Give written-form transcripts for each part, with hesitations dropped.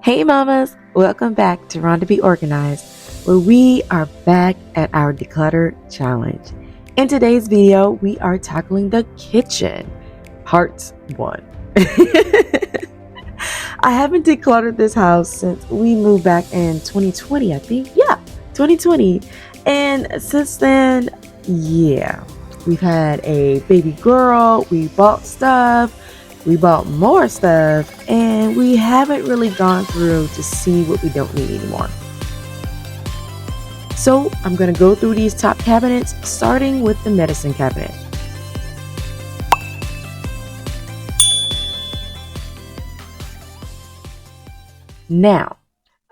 Hey mamas, welcome back to Rhonda Be Organized, where we are back at our declutter challenge. In today's video, we are tackling the kitchen, part 1. I haven't decluttered this house since we moved back in 2020, I think. Yeah, 2020. And since then, we've had a baby girl, we bought stuff, we bought more stuff, and we haven't really gone through to see what we don't need anymore. So I'm going to go through these top cabinets, starting with the medicine cabinet. Now,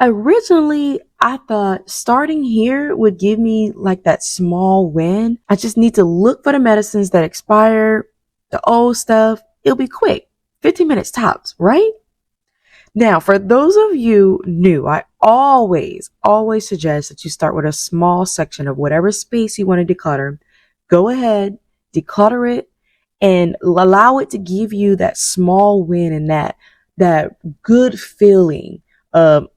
originally, I thought starting here would give me like that small win. I just need to look for the medicines that expire, the old stuff. It'll be quick, 15 minutes tops, right? Now, for those of you new, I always suggest that you start with a small section of whatever space you want to declutter. Go ahead, declutter it, and allow it to give you that small win and that good feeling of,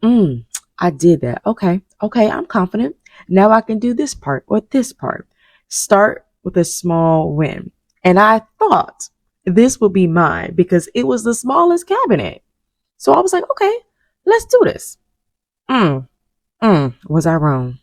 I did that. Okay, I'm confident. Now I can do this part or this part. Start with a small win. And I thought this would be mine because it was the smallest cabinet. So I was like, okay, let's do this. Was I wrong?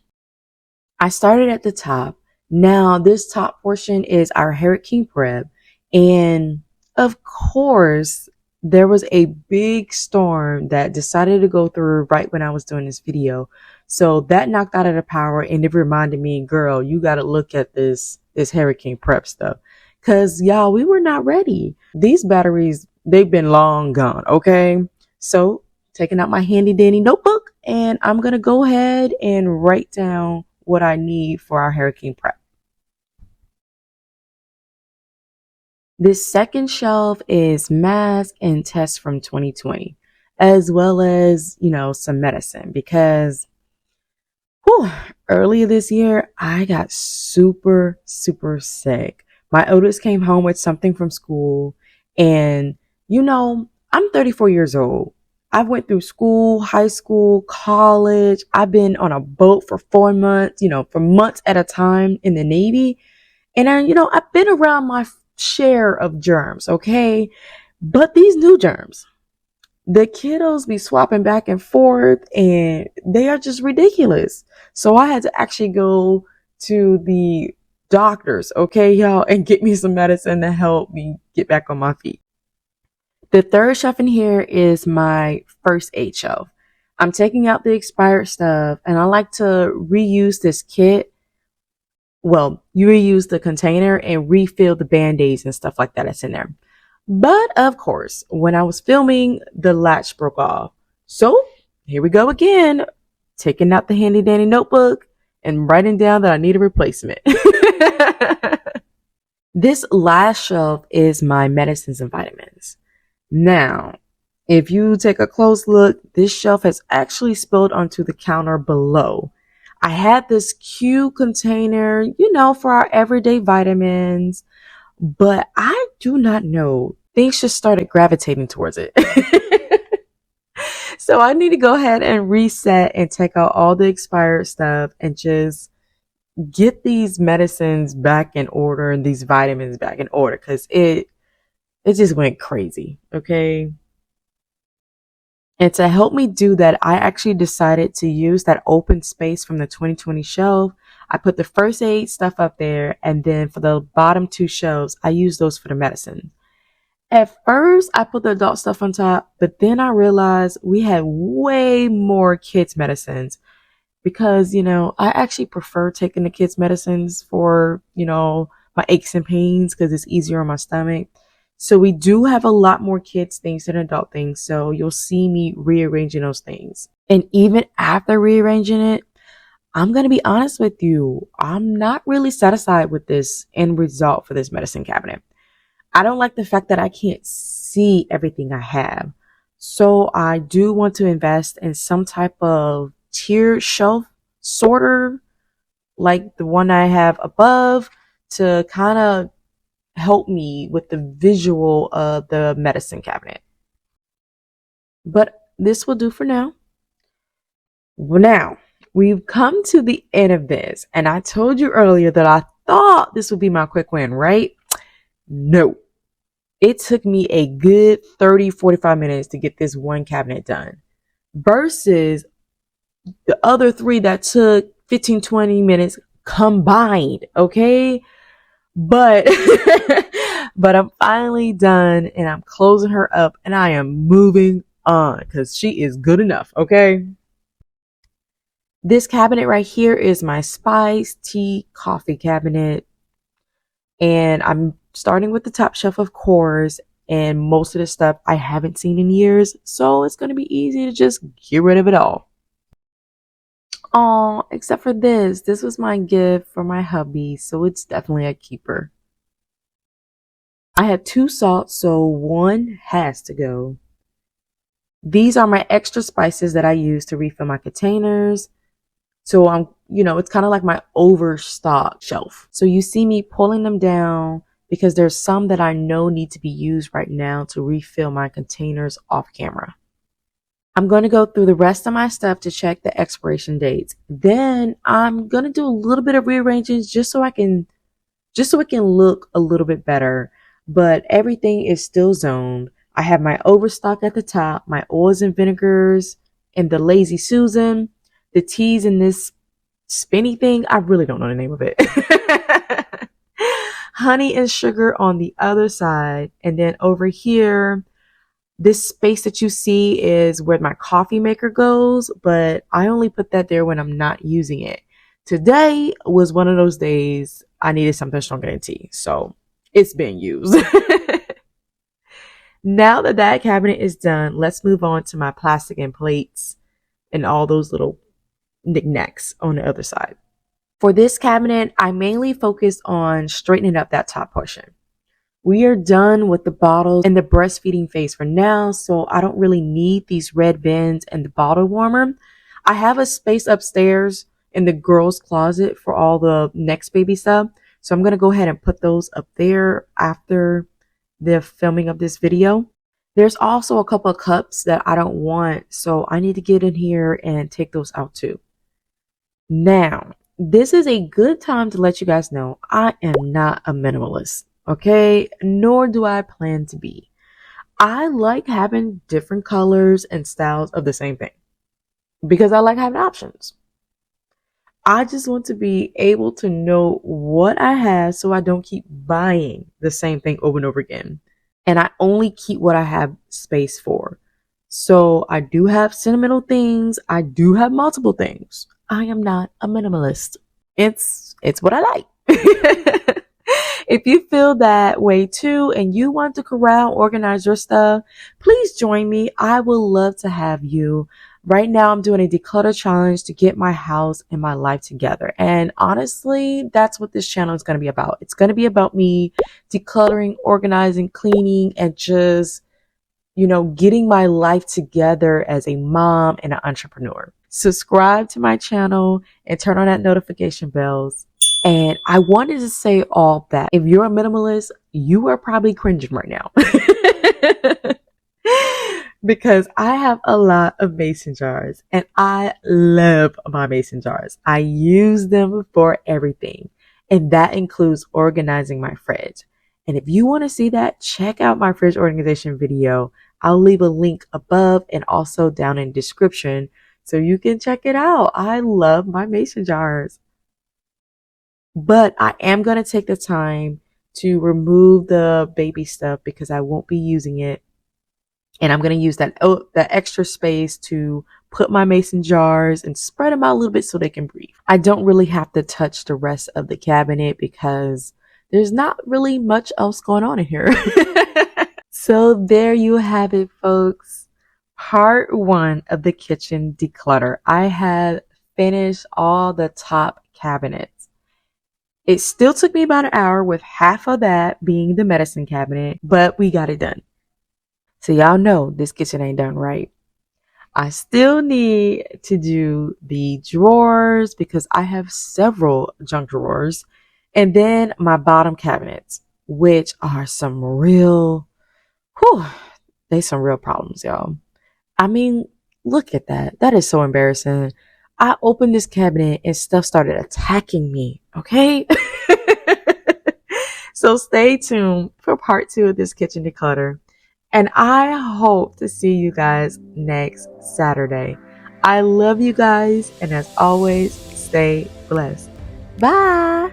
I started at the top. Now this top portion is our hurricane prep. And of course, there was a big storm that decided to go through right when I was doing this video. So that knocked out of the power, and it reminded me, girl, you got to look at this hurricane prep stuff. Cause y'all, we were not ready. These batteries, they've been long gone. Okay. So taking out my handy dandy notebook, and I'm going to go ahead and write down what I need for our hurricane prep. This second shelf is mask and tests from 2020, as well as, some medicine because earlier this year, I got super sick. My oldest came home with something from school, and, I'm 34 years old. I went through school, high school, college. I've been on a boat for 4 months, for months at a time in the Navy. And I've been around my share of germs, okay? But these new germs, the kiddos be swapping back and forth, and they are just ridiculous. So I had to actually go to the doctors, okay, y'all, and get me some medicine to help me get back on my feet. The third shelf in here is my first aid shelf. I'm taking out the expired stuff, and I like to reuse this kit. Well, you reuse the container and refill the band-aids and stuff like that that's in there. But of course, when I was filming, the latch broke off. So here we go again, taking out the handy dandy notebook and writing down that I need a replacement. This last shelf is my medicines and vitamins. Now, if you take a close look, this shelf has actually spilled onto the counter below. I had this cute container, for our everyday vitamins, but I do not know. Things just started gravitating towards it. So I need to go ahead and reset and take out all the expired stuff and just get these medicines back in order and these vitamins back in order because it just went crazy. Okay. And to help me do that, I actually decided to use that open space from the 2020 shelf. I put the first aid stuff up there, and then for the bottom 2 shelves, I use those for the medicine. At first, I put the adult stuff on top, but then I realized we had way more kids' medicines because, I actually prefer taking the kids' medicines for, my aches and pains because it's easier on my stomach. So we do have a lot more kids things than adult things. So you'll see me rearranging those things. And even after rearranging it, I'm going to be honest with you. I'm not really satisfied with this end result for this medicine cabinet. I don't like the fact that I can't see everything I have. So I do want to invest in some type of tiered shelf sorter, like the one I have above, to kind of help me with the visual of the medicine cabinet. But this will do for now. Now, we've come to the end of this, and I told you earlier that I thought this would be my quick win, right? No. It took me a good 30-45 minutes to get this one cabinet done versus the other three that took 15-20 minutes combined, okay? But but I'm finally done and I'm closing her up and I am moving on because she is good enough, okay? This cabinet right here is my spice tea coffee cabinet. And I'm starting with the top shelf, of course. And most of the stuff I haven't seen in years. So it's going to be easy to just get rid of it all. Oh, except for this. This was my gift for my hubby. So it's definitely a keeper. I have 2 salts, so one has to go. These are my extra spices that I use to refill my containers. So it's kind of like my overstock shelf. So you see me pulling them down because there's some that I know need to be used right now to refill my containers off camera. I'm going to go through the rest of my stuff to check the expiration dates. Then I'm going to do a little bit of rearranging just so it can look a little bit better. But everything is still zoned. I have my overstock at the top, my oils and vinegars, and the Lazy Susan. The teas in this spinny thing, I really don't know the name of it. Honey and sugar on the other side. And then over here, this space that you see is where my coffee maker goes, but I only put that there when I'm not using it. Today was one of those days I needed something stronger than tea, so it's being used. Now that that cabinet is done, let's move on to my plastic and plates and all those little knickknacks on the other side. For this cabinet, I mainly focused on straightening up that top portion. We are done with the bottles and the breastfeeding phase for now, so I don't really need these red bins and the bottle warmer. I have a space upstairs in the girls' closet for all the next baby stuff, so I'm going to go ahead and put those up there after the filming of this video. There's also a couple of cups that I don't want, so I need to get in here and take those out too. Now, this is a good time to let you guys know I am not a minimalist, okay? Nor do I plan to be. I like having different colors and styles of the same thing because I like having options. I just want to be able to know what I have so I don't keep buying the same thing over and over again. And I only keep what I have space for. So I do have sentimental things. I do have multiple things. I am not a minimalist. It's what I like. If you feel that way too and you want to corral, organize your stuff, please join me. I would love to have you. Right now I'm doing a declutter challenge to get my house and my life together. And honestly, that's what this channel is going to be about. It's going to be about me decluttering, organizing, cleaning, and just, getting my life together as a mom and an entrepreneur. Subscribe to my channel and turn on that notification bells. And I wanted to say all that. If you're a minimalist, you are probably cringing right now. Because I have a lot of mason jars and I love my mason jars. I use them for everything. And that includes organizing my fridge. And if you want to see that, check out my fridge organization video. I'll leave a link above and also down in the description so you can check it out. I love my mason jars. But I am going to take the time to remove the baby stuff because I won't be using it. And I'm going to use that extra space to put my mason jars and spread them out a little bit so they can breathe. I don't really have to touch the rest of the cabinet because there's not really much else going on in here. So there you have it, folks. Part 1 of the kitchen declutter. I have finished all the top cabinets. It still took me about an hour with half of that being the medicine cabinet, but we got it done. So y'all know this kitchen ain't done right. I still need to do the drawers because I have several junk drawers. And then my bottom cabinets, which are some real problems, y'all. I mean, Look at that. That is so embarrassing. I opened this cabinet and stuff started attacking me. Okay. So stay tuned for part 2 of this kitchen declutter. And I hope to see you guys next Saturday. I love you guys. And as always, stay blessed. Bye.